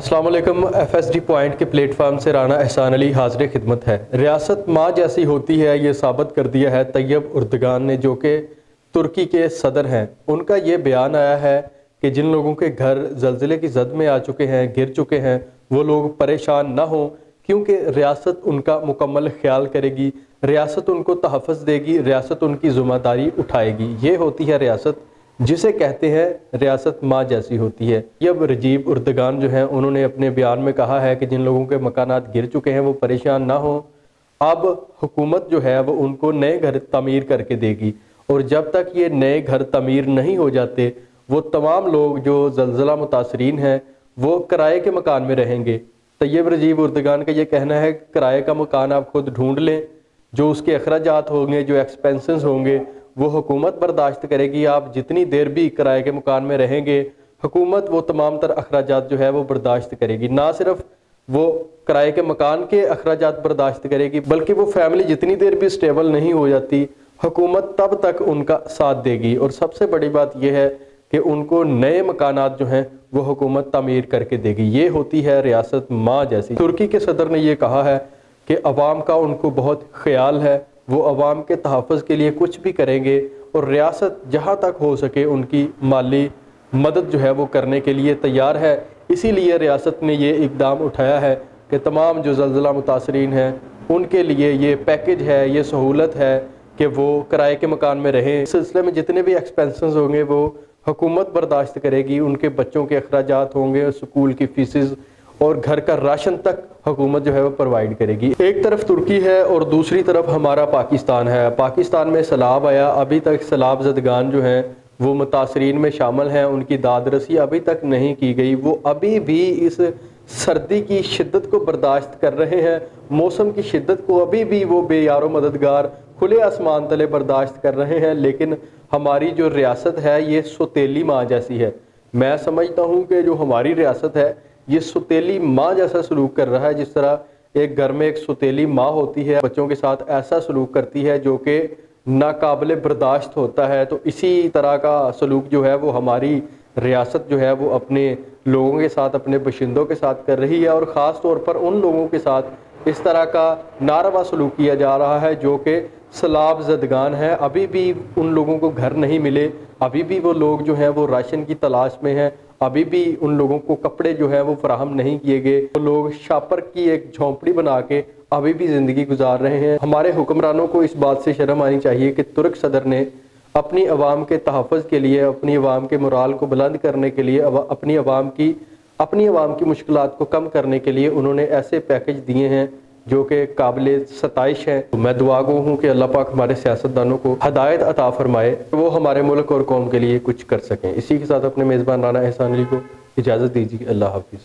अस्सलाम वालेकुम। FSD point के प्लेटफार्म से राना एहसान अली हाजिर खिदमत है। रियासत माँ जैसी होती है, ये साबित कर दिया है तैयब उर्दगान ने, जो कि तुर्की के सदर हैं। उनका ये बयान आया है कि जिन लोगों के घर ज़लज़ले की जद में आ चुके हैं, गिर चुके हैं, वो लोग परेशान ना हों, क्योंकि रियासत उनका मुकम्मल ख्याल करेगी, रियासत उनको तहफ़्फ़ुज़ देगी, रियासत उनकी ज़िम्मेदारी उठाएगी। ये होती है रियासत, जिसे कहते हैं रियासत माँ जैसी होती है। अब रजीब उर्दगान जो हैं, उन्होंने अपने बयान में कहा है कि जिन लोगों के मकानात गिर चुके हैं वो परेशान ना हो। अब हुकूमत जो है वो उनको नए घर तमीर करके देगी, और जब तक ये नए घर तमीर नहीं हो जाते, वो तमाम लोग जो ज़लज़ला मुतासरीन हैं वो किराए के मकान में रहेंगे। तैयब रजीब उर्दगान का ये कहना है कि किराए का मकान आप खुद ढूंढ लें, जो उसके अखराजात होंगे, जो एक्सपेंसेस होंगे, वो हुकूमत बर्दाश्त करेगी। आप जितनी देर भी किराए के मकान में रहेंगे, हुकूमत वो तमाम तर अखराजात जो है वो बर्दाश्त करेगी। ना सिर्फ वो किराए के मकान के अखराजात बर्दाश्त करेगी, बल्कि वो फैमिली जितनी देर भी स्टेबल नहीं हो जाती, हुकूमत तब तक उनका साथ देगी। और सबसे बड़ी बात यह है कि उनको नए मकानात जो हैं वो हुकूमत तामीर करके देगी। ये होती है रियासत माँ जैसी। तुर्की के सदर ने यह कहा है कि अवाम का उनको बहुत ख्याल है, वो अवाम के तहफ़्फ़ुज़ के लिए कुछ भी करेंगे, और रियासत जहाँ तक हो सके उनकी माली मदद जो है वो करने के लिए तैयार है। इसीलिए रियासत ने ये इक़दाम उठाया है कि तमाम जो ज़लज़ला मुतासरीन हैं उनके लिए ये पैकेज है, ये सहूलत है कि वो किराए के मकान में रहें। इस सिलसिले में जितने भी एक्सपेंसेस होंगे वो हुकूमत बर्दाश्त करेगी। उनके बच्चों के अखराजात होंगे, स्कूल की फ़ीसेस और घर का राशन तक हुकूमत जो है वो प्रोवाइड करेगी। एक तरफ तुर्की है और दूसरी तरफ हमारा पाकिस्तान है। पाकिस्तान में सैलाब आया, अभी तक सैलाब ज़दगान जो हैं वो मुतासरीन में शामिल हैं, उनकी दादरसी अभी तक नहीं की गई। वो अभी भी इस सर्दी की शिद्दत को बर्दाश्त कर रहे हैं, मौसम की शिद्दत को अभी भी वो बेयारो मददगार खुले आसमान तले बर्दाश्त कर रहे हैं। लेकिन हमारी जो रियासत है ये सौतेली माँ जैसी है। मैं समझता हूँ कि जो हमारी रियासत है ये सौतेली माँ जैसा सलूक कर रहा है। जिस तरह एक घर में एक सौतेली माँ होती है, बच्चों के साथ ऐसा सलूक करती है जो कि नाकाबिले बर्दाश्त होता है, तो इसी तरह का सलूक जो है वो हमारी रियासत जो है वो अपने लोगों के साथ, अपने बशिंदों के साथ कर रही है। और ख़ास तौर पर उन लोगों के साथ इस तरह का नारवा सलूक किया जा रहा है जो कि सैलाब ज़दगान है। अभी भी उन लोगों को घर नहीं मिले, अभी भी वो लोग जो हैं वो राशन की तलाश में हैं, अभी भी उन लोगों को कपड़े जो हैं वो फराहम नहीं किए गए। वो लोग शापर की एक झोंपड़ी बना के अभी भी ज़िंदगी गुजार रहे हैं। हमारे हुक्मरानों को इस बात से शर्म आनी चाहिए कि तुर्क सदर ने अपनी आवाम के तहफ़्फ़ुज़ के लिए, अपनी आवाम के मोराल को बुलंद करने के लिए, अपनी आवाम की मुश्किलात को कम करने के लिए उन्होंने ऐसे पैकेज दिए हैं जो कि काबिले सताइश हैं। तो मैं दुआ गो हूँ कि अल्लाह पाक हमारे सियासतदानों को हदायत अता फरमाए, वो हमारे मुल्क और कौम के लिए कुछ कर सकें। इसी के साथ अपने मेज़बान राना एहसान अली को इजाज़त दीजिए। अल्लाह हाफ़िज़।